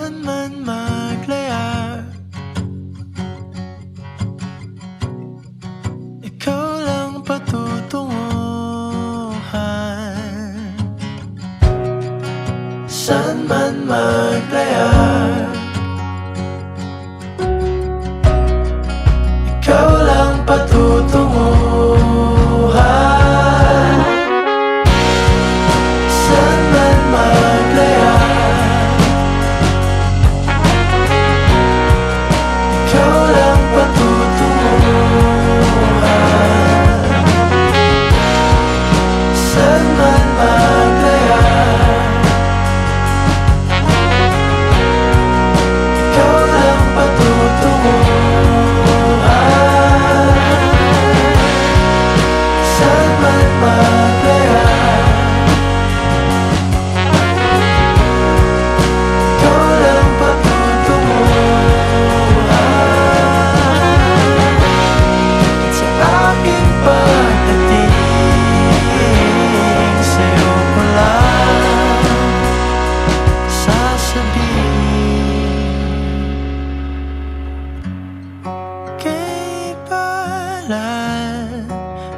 saan man maglaya, ikaw lang patutunguhan. Saan man maglaya, ikaw lang patutunguhan. Saan man maglaya, ikaw lang patutunguhan. Saan man maglaya, ikaw lang patutunguhan. Saan man maglaya, ikaw lang patutunguhan. Sa aking pagdating, sa'yo ko lang sasabihin. Kay palad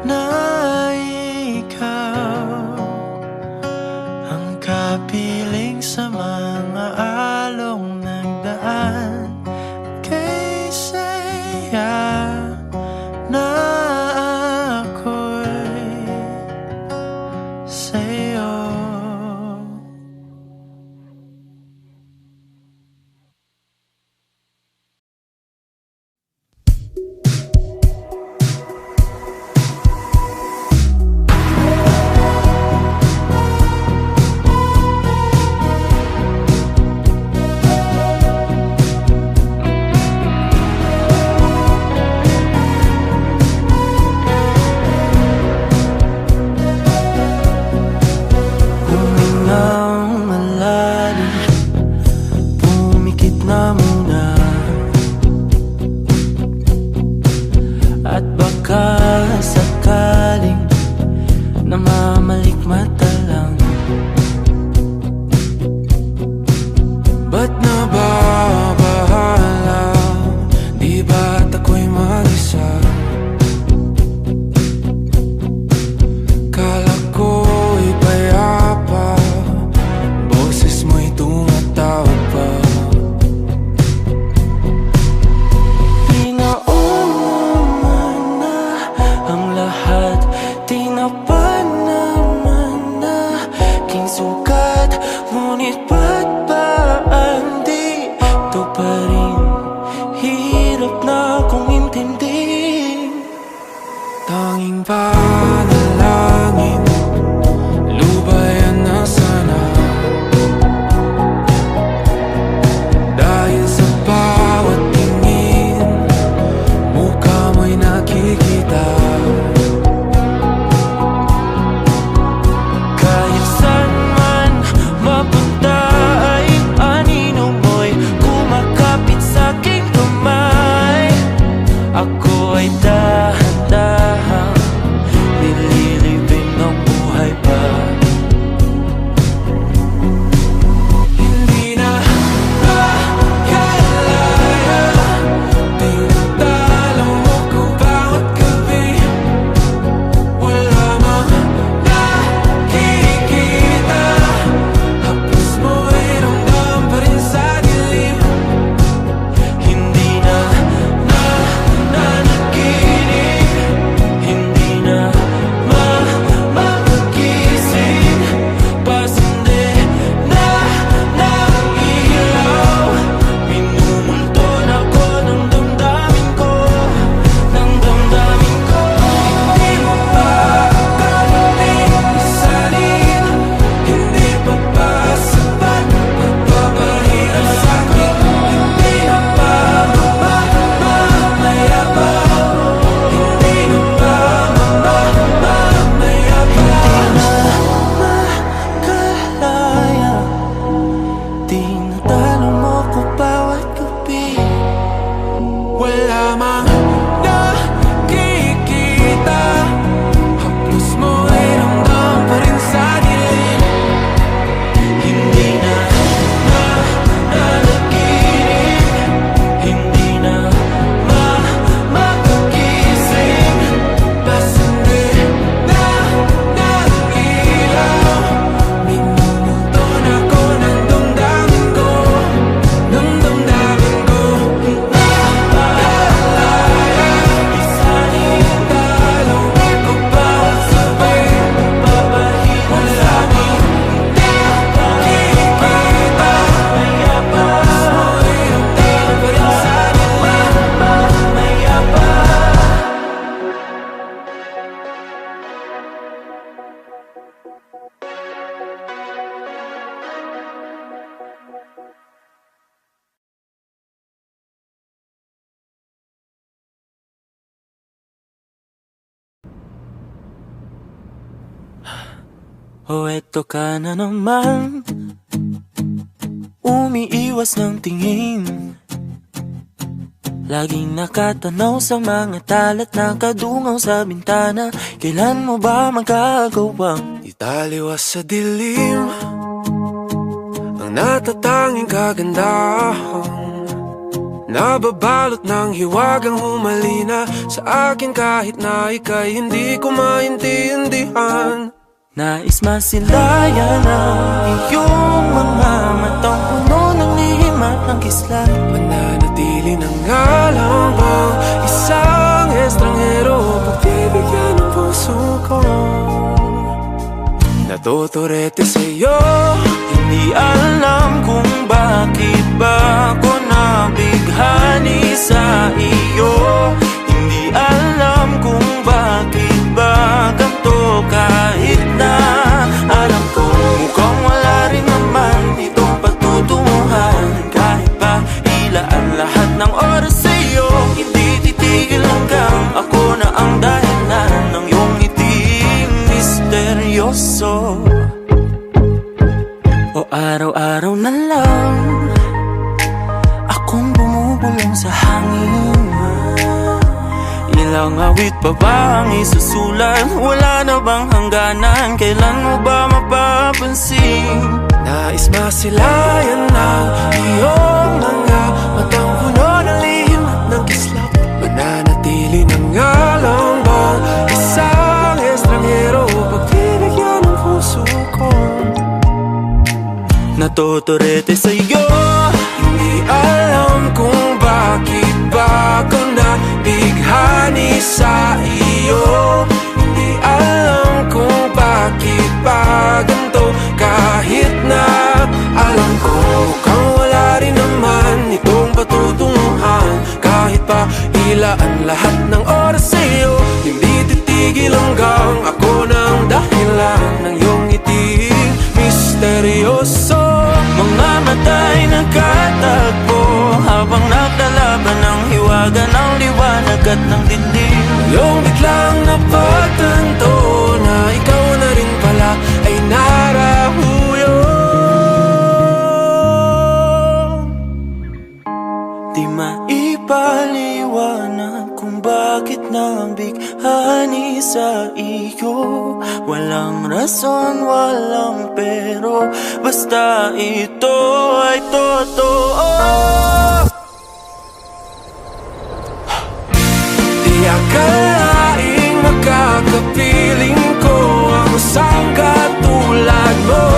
na ikaw ang kapiling sa mga along nagdaan. Kay saya na ako'y sa'yo. Humingang malalim, pumikit na muna, at baka sakaling namamalikmata lang. Ba't nababahala? Di ba't ako'y mag-isa? Kala ko'y payapa, boses mo'y tumatawag pa. O eto ka na naman, umiiwas ng tingin, laging nakatanaw sa mga talat na kadungaw sa bintana. Kailan mo ba magagawang italiwas sa dilim ang natatanging kagandahan, nababalot ng hiwagang humalina sa akin kahit na ika'y hindi ko maintindihan. Nais masilayan ang iyong mga matang puno ng lihim at ng kislat. Mananatili na nga lang bang isang estranghero pagbibigyan ng puso ko? Natuturete sa'yo, hindi alam kung bakit ba ako nabighani sa iyo. Hindi alam kung bakit ba ganito, kahit na alam ko mukhang wala rin naman itong patutunguhan. Kahit pa ilaan lahat ng oras sa'yo, hindi titigil hanggang ako na ang dahilan ng iyong ngiting misteryoso. O araw-araw na lang akong bumubulong sa hangin. Ilang awit pa ba ang isusulat? Wala na bang hangganan? Kailan mo ba mapapansin? Nais masilayan ng iyong mga matang puno ng lihim at ng kislap. Mananatili na nga lang bang isang estranghero pagbibigyan ng puso ko? Natuturete sa'yo, hindi alam kung bakit ba ako nabighani sa iyo. Hindi alam kung bakit ba ganito, kahit na alam ko mukhang wala rin naman itong patutunguhan. Kahit pa ilaan lahat ng oras sa'yo, hindi titigil hanggang ako ng dahilan ng iyong ngiting misteryoso. Mga mata'y nagkatagpo habang naglalaban ng hiwaga ng liwanag at ng dilim. Yung biglang napagtanto na ikaw na rin pala ay narahuyo. Di maipaliwanag kung bakit nabighani sa iyo. Walang rason, walang pero, basta ito ay totoo. Di akalaing makakapiling ko ang isang katulad mo.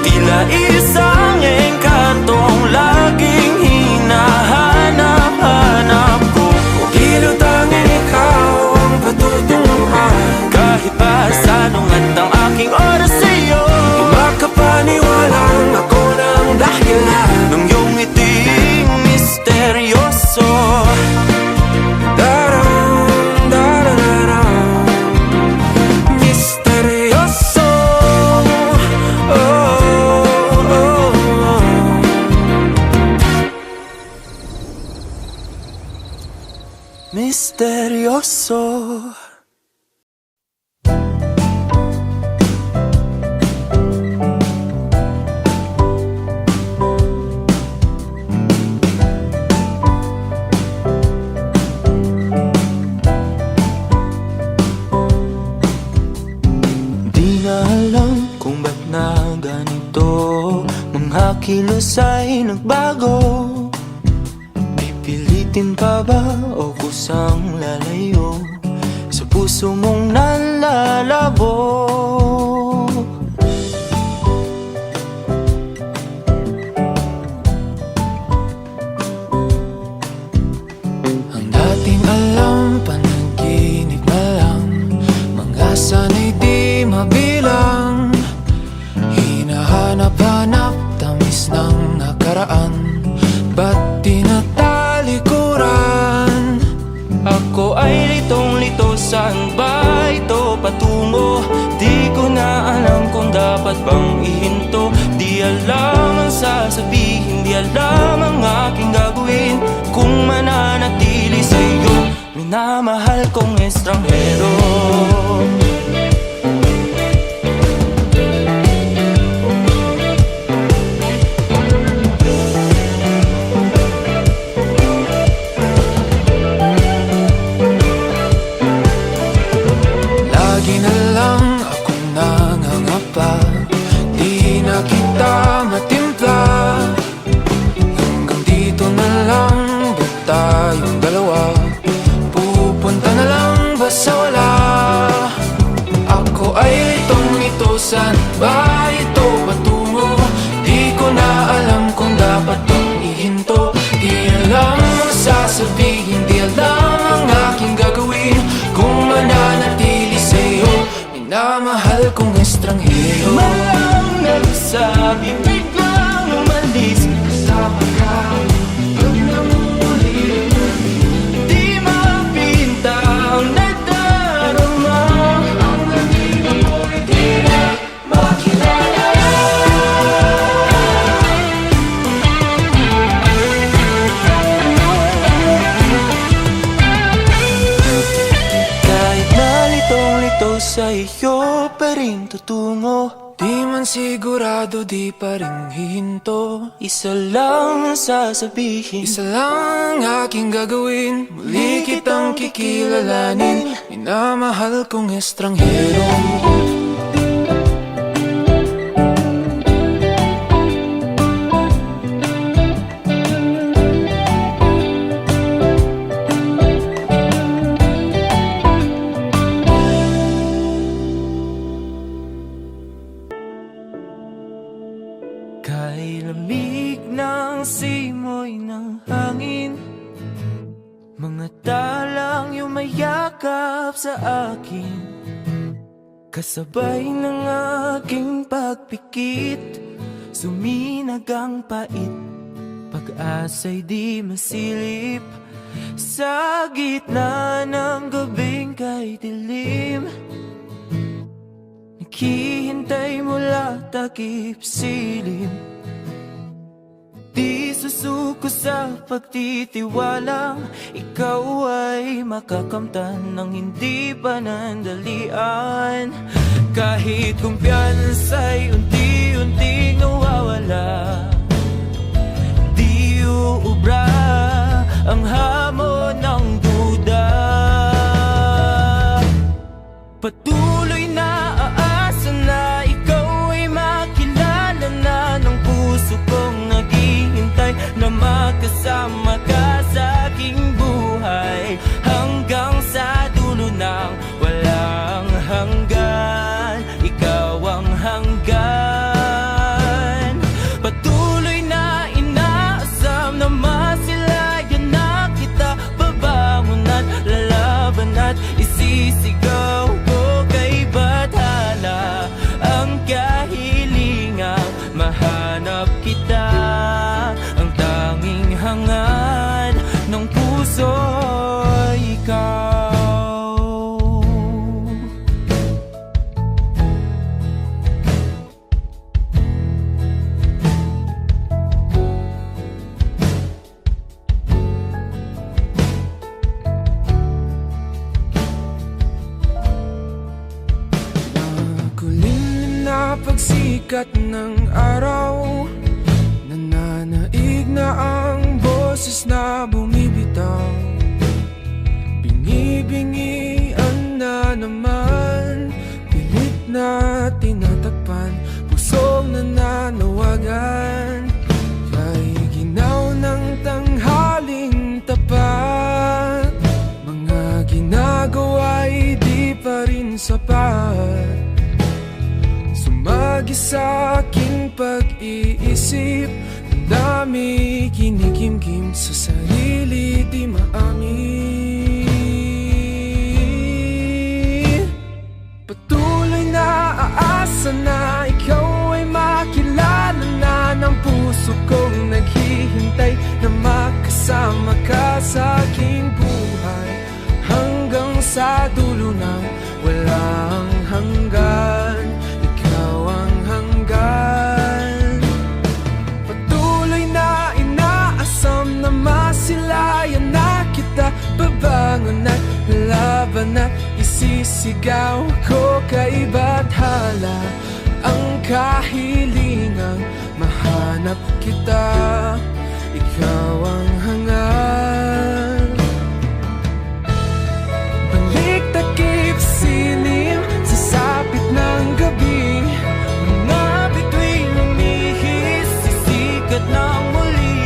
Tila isang engkantong laging hinahanap-hanap ko. Tila tanging ikaw ang patutunguhan. Kahit pa sanungat ang aking oras sa'yo, di makapaniwalang ako ng dahilan ng iyong ngiting misteryoso. Misteryoso, oh, oh, oh. Misteryoso. Mga kilos ay nagbago. Pipilitin pa ba o kusang lalayo sa puso mong nalalabo? Ang dating alam, panaginip na lang, mga sana'y di mabilang. Hinahanap-hanap tamis ng nakaraan, ba't tinatalikuran? Ako ay litong-lito, saan ba ito patungo? Di ko na alam kung dapat bang ihinto. Di alam ang sasabihin, di alam ang aking gagawin kung mananatili sa'yo, minamahal kong estranghero. Dito na lang ba tayong dalawa? Pupunta na lang ba sa wala? Ako ay litong ito, saan ba ito patungo? Di ko na alam kung dapat bang ihinto. Di alam ang sasabihin, di alam ang aking gagawin kung mananatili sa'yo, minamahal kong estranghero. Malang nagsabi, biglang umalis kasama ka. Huwag na muli, di mapinta ang nadarama. Ang nandito mo'y di na makilala. Kahit nalitong-lito sa iyo pa rin tutungo. Di man sigurado, di pa rin hihinto. Isa lang ang sasabihin, Isa lang ang aking gagawin, muli kitang kikilalanin, minamahal kong estranghero. kay lamig ng simoy ng hangin, mga talang yumayakap sa akin, kasabay ng aking pagpikit, suminag ang pait, pag-asa'y di masilip, sa gitna ng gabing kay dilim. Naghihintay mula takip silim, di susuko sa pagtitiwalang ikaw ay makakamtan ng hindi panandalian. Kahit kumpiyansa'y unti-unting nawawala, di uubra ang hamon ng duda. Patuloy na aasa na ikaw ay makilala na ng puso kong naghihintay na makasama ka sa aking buhay, hanggang sa dulo ng walang hanggan. Ikaw ang hanggan. Patuloy na inaasam na masilayan na kita, babangon at lalaban at isisigaw ko kay bathala ang kahilingang mahanap kita, ang tanging hangad ng puso ay ikaw. Kulimlim na pagsikat ng araw, nananaig na ang boses na bumibitaw. Bingi-bingian na naman, pilit na tinatakpan, pusong nananawagan. Kay ginaw ng tanghaling tapat, mga ginagawa'y di pa rin sapat. Sumagi sa aking pag-iisip, ang dami kinikimkim sa sarili di maamin. Patuloy na aasa na ikaw ay makilala na ng puso kong naghihintay na makasama ka sa aking buhay, hanggang sa dulo ng walang hanggan. Ikaw ang hanggan. Patuloy na inaasam na masilayan na kita, babangon at laban at isisigaw ko kay bathala ang kahilingang mahanap kita. Ikaw ang hangad. Balik takip silim sa sapit ng gabi, mga bituin lumihis, sisikat ng muli.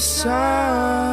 isa.